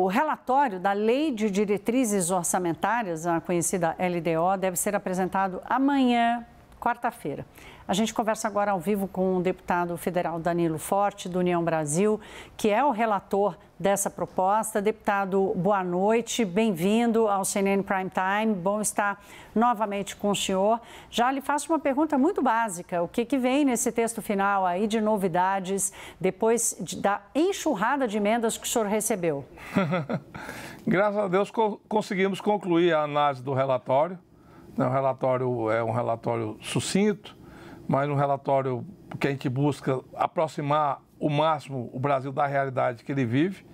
relatório da Lei de Diretrizes Orçamentárias, a conhecida LDO, deve ser apresentado amanhã, quarta-feira. A gente conversa agora ao vivo com o deputado federal Danilo Forte, do União Brasil, que é o relator dessa proposta. Deputado, boa noite, bem-vindo ao CNN Prime Time, bom estar novamente com o senhor. Já lhe faço uma pergunta muito básica, o que vem nesse texto final aí de novidades, depois da enxurrada de emendas que o senhor recebeu? Graças a Deus conseguimos concluir a análise do relatório. O relatório é um relatório sucinto, mas um relatório que a gente busca aproximar o máximo o Brasil da realidade que ele vive,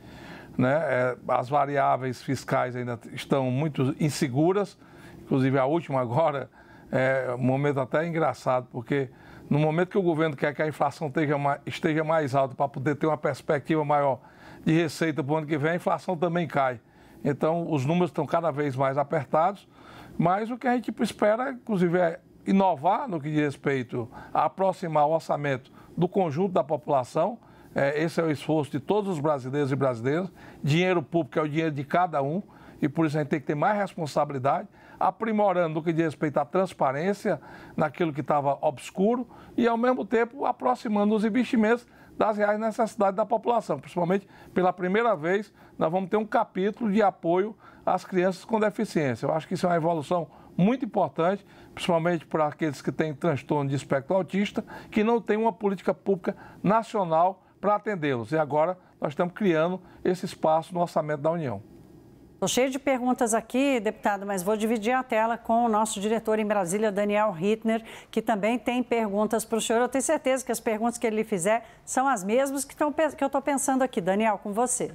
né? As variáveis fiscais ainda estão muito inseguras, inclusive a última agora é um momento até engraçado, porque no momento que o governo quer que a inflação esteja mais alta para poder ter uma perspectiva maior de receita para o ano que vem, a inflação também cai. Então, os números estão cada vez mais apertados, mas o que a gente espera, inclusive, é inovar no que diz respeito a aproximar o orçamento do conjunto da população. Esse é o esforço de todos os brasileiros e brasileiras. Dinheiro público é o dinheiro de cada um e por isso a gente tem que ter mais responsabilidade, aprimorando no que diz respeito à transparência naquilo que estava obscuro e, ao mesmo tempo, aproximando os investimentos das reais necessidades da população. Principalmente, pela primeira vez, nós vamos ter um capítulo de apoio às crianças com deficiência. Eu acho que isso é uma evolução muito importante, principalmente para aqueles que têm transtorno de espectro autista, que não tem uma política pública nacional para atendê-los. E agora nós estamos criando esse espaço no orçamento da União. Estou cheio de perguntas aqui, deputado, mas vou dividir a tela com o nosso diretor em Brasília, Daniel Hittner, que também tem perguntas para o senhor. Eu tenho certeza que as perguntas que ele lhe fizer são as mesmas que eu estou pensando aqui. Daniel, com você.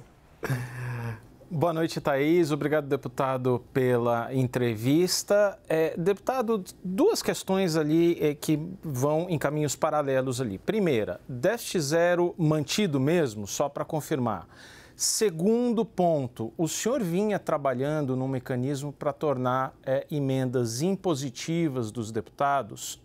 Boa noite, Thaís. Obrigado, deputado, pela entrevista. Deputado, duas questões ali que vão em caminhos paralelos ali. Primeira, déficit zero mantido mesmo, só para confirmar. Segundo ponto, o senhor vinha trabalhando num mecanismo para tornar emendas impositivas dos deputados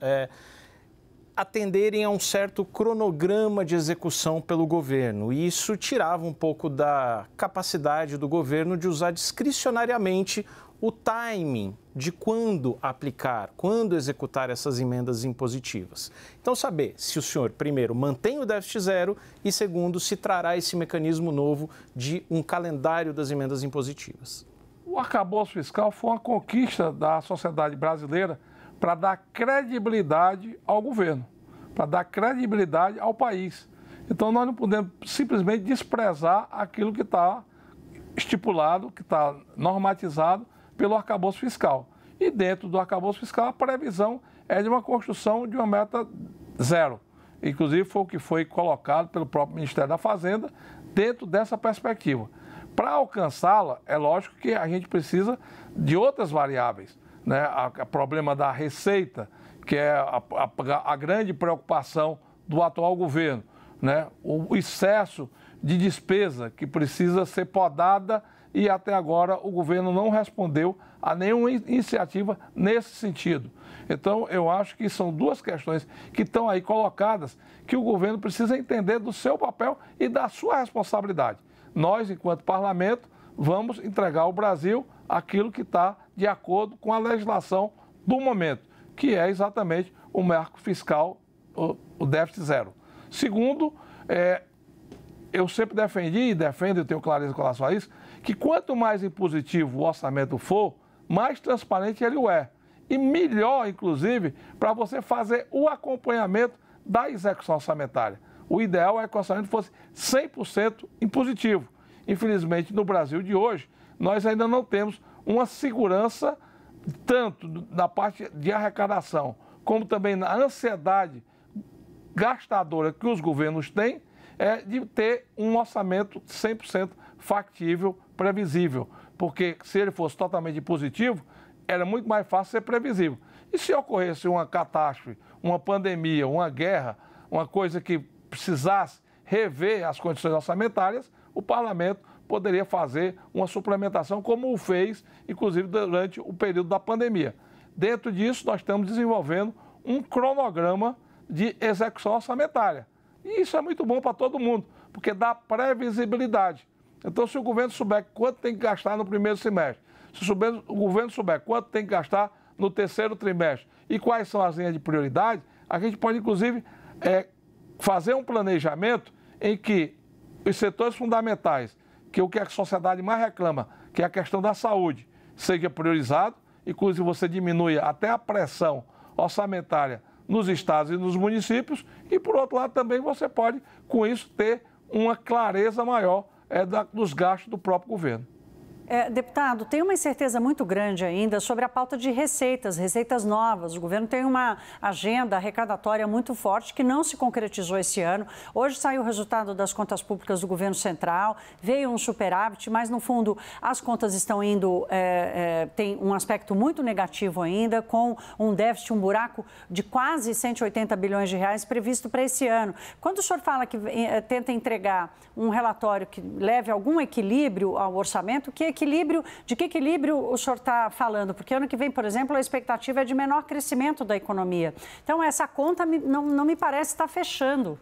atenderem a um certo cronograma de execução pelo governo. E isso tirava um pouco da capacidade do governo de usar discricionariamente o timing de quando aplicar, quando executar essas emendas impositivas. Então, saber se o senhor, primeiro, mantém o déficit zero e, segundo, se trará esse mecanismo novo de um calendário das emendas impositivas. O arcabouço fiscal foi uma conquista da sociedade brasileira para dar credibilidade ao governo, para dar credibilidade ao país. Então, nós não podemos simplesmente desprezar aquilo que está estipulado, que está normatizado pelo arcabouço fiscal. E dentro do arcabouço fiscal, a previsão é de uma construção de uma meta zero. Inclusive, foi o que foi colocado pelo próprio Ministério da Fazenda dentro dessa perspectiva. Para alcançá-la, é lógico que a gente precisa de outras variáveis, né? O problema da receita, que é a grande preocupação do atual governo, né? O excesso de despesa que precisa ser podada e até agora o governo não respondeu a nenhuma iniciativa nesse sentido. Então, eu acho que são duas questões que estão aí colocadas que o governo precisa entender do seu papel e da sua responsabilidade. Nós, enquanto parlamento, vamos entregar ao Brasil aquilo que está de acordo com a legislação do momento, que é exatamente o marco fiscal, o déficit zero. Segundo, eu sempre defendi e defendo, eu tenho clareza com relação a isso, que quanto mais impositivo o orçamento for, mais transparente ele é. E melhor, inclusive, para você fazer o acompanhamento da execução orçamentária. O ideal é que o orçamento fosse 100% impositivo. Infelizmente, no Brasil de hoje, nós ainda não temos uma segurança, tanto na parte de arrecadação, como também na ansiedade gastadora que os governos têm, de ter um orçamento 100% factível, previsível. Porque se ele fosse totalmente positivo, era muito mais fácil ser previsível. E se ocorresse uma catástrofe, uma pandemia, uma guerra, uma coisa que precisasse rever as condições orçamentárias, o parlamento poderia fazer uma suplementação, como o fez, inclusive, durante o período da pandemia. Dentro disso, nós estamos desenvolvendo um cronograma de execução orçamentária. E isso é muito bom para todo mundo, porque dá previsibilidade. Então, se o governo souber quanto tem que gastar no primeiro semestre, se o governo souber quanto tem que gastar no terceiro trimestre e quais são as linhas de prioridade, a gente pode, inclusive, fazer um planejamento em que os setores fundamentais, que é o que a sociedade mais reclama, que é a questão da saúde, seja priorizado, inclusive você diminui até a pressão orçamentária nos estados e nos municípios, e por outro lado também você pode, com isso, ter uma clareza maior dos gastos do próprio governo. Deputado, tem uma incerteza muito grande ainda sobre a pauta de receitas novas. O governo tem uma agenda arrecadatória muito forte que não se concretizou esse ano. Hoje saiu o resultado das contas públicas do governo central, veio um superávit, mas no fundo as contas estão indo, tem um aspecto muito negativo ainda, com um déficit, um buraco de quase 180 bilhões de reais previsto para esse ano. Quando o senhor fala que tenta entregar um relatório que leve algum equilíbrio ao orçamento, de que equilíbrio o senhor está falando? Porque ano que vem, por exemplo, a expectativa é de menor crescimento da economia. Então, essa conta não me parece estar fechando.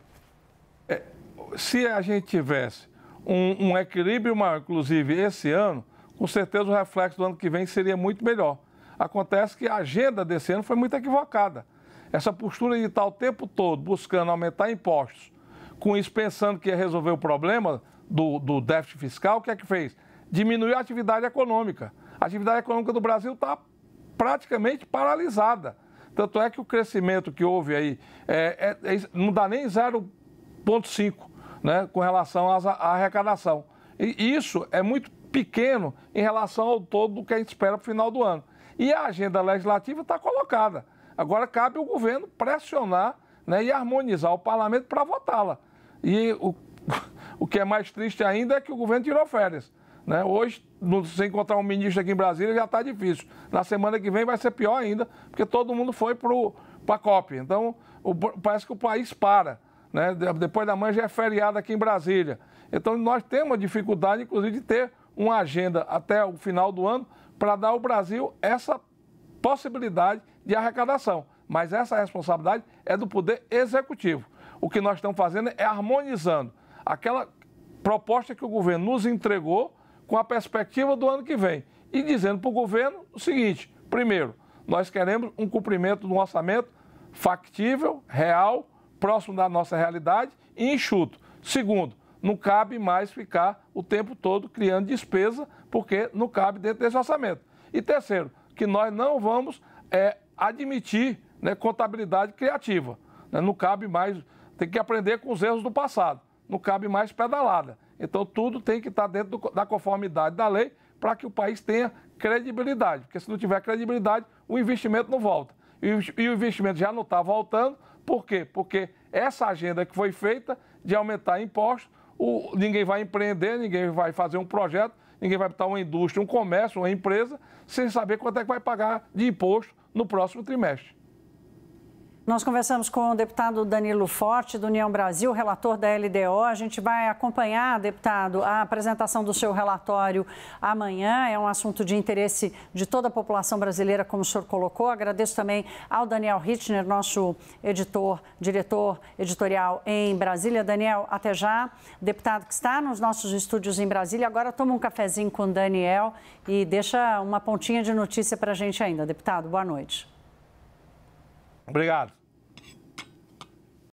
Se a gente tivesse um equilíbrio maior, inclusive esse ano, com certeza o reflexo do ano que vem seria muito melhor. Acontece que a agenda desse ano foi muito equivocada. Essa postura de estar o tempo todo buscando aumentar impostos, com isso pensando que ia resolver o problema do déficit fiscal, o que é que fez? Diminuiu a atividade econômica. A atividade econômica do Brasil está praticamente paralisada. Tanto é que o crescimento que houve aí não dá nem 0,5, né, com relação à arrecadação. E isso é muito pequeno em relação ao todo do que a gente espera para o final do ano. E a agenda legislativa está colocada. Agora cabe ao governo pressionar, né, e harmonizar o parlamento para votá-la. E o que é mais triste ainda é que o governo tirou férias. Né? Hoje, se encontrar um ministro aqui em Brasília, já está difícil. Na semana que vem vai ser pior ainda, porque todo mundo foi para a COP. Então, parece que o país para. Né? Depois da manhã já é feriado aqui em Brasília. Então, nós temos dificuldade, inclusive, de ter uma agenda até o final do ano para dar ao Brasil essa possibilidade de arrecadação. Mas essa responsabilidade é do Poder Executivo. O que nós estamos fazendo é harmonizando aquela proposta que o governo nos entregou com a perspectiva do ano que vem. E dizendo para o governo o seguinte: primeiro, nós queremos um cumprimento de um orçamento factível, real, próximo da nossa realidade e enxuto. Segundo, não cabe mais ficar o tempo todo criando despesa, porque não cabe dentro desse orçamento. E terceiro, que nós não vamos admitir, né, contabilidade criativa. Né? Não cabe mais, tem que aprender com os erros do passado. Não cabe mais pedalada. Então, tudo tem que estar dentro da conformidade da lei para que o país tenha credibilidade. Porque se não tiver credibilidade, o investimento não volta. E o investimento já não está voltando. Por quê? Porque essa agenda que foi feita de aumentar impostos, ninguém vai empreender, ninguém vai fazer um projeto, ninguém vai botar uma indústria, um comércio, uma empresa, sem saber quanto é que vai pagar de imposto no próximo trimestre. Nós conversamos com o deputado Danilo Forte, do União Brasil, relator da LDO. A gente vai acompanhar, deputado, a apresentação do seu relatório amanhã. É um assunto de interesse de toda a população brasileira, como o senhor colocou. Agradeço também ao Daniel Rittner, nosso diretor editorial em Brasília. Daniel, até já. Deputado que está nos nossos estúdios em Brasília. Agora toma um cafezinho com o Daniel e deixa uma pontinha de notícia para a gente ainda. Deputado, boa noite. Obrigado.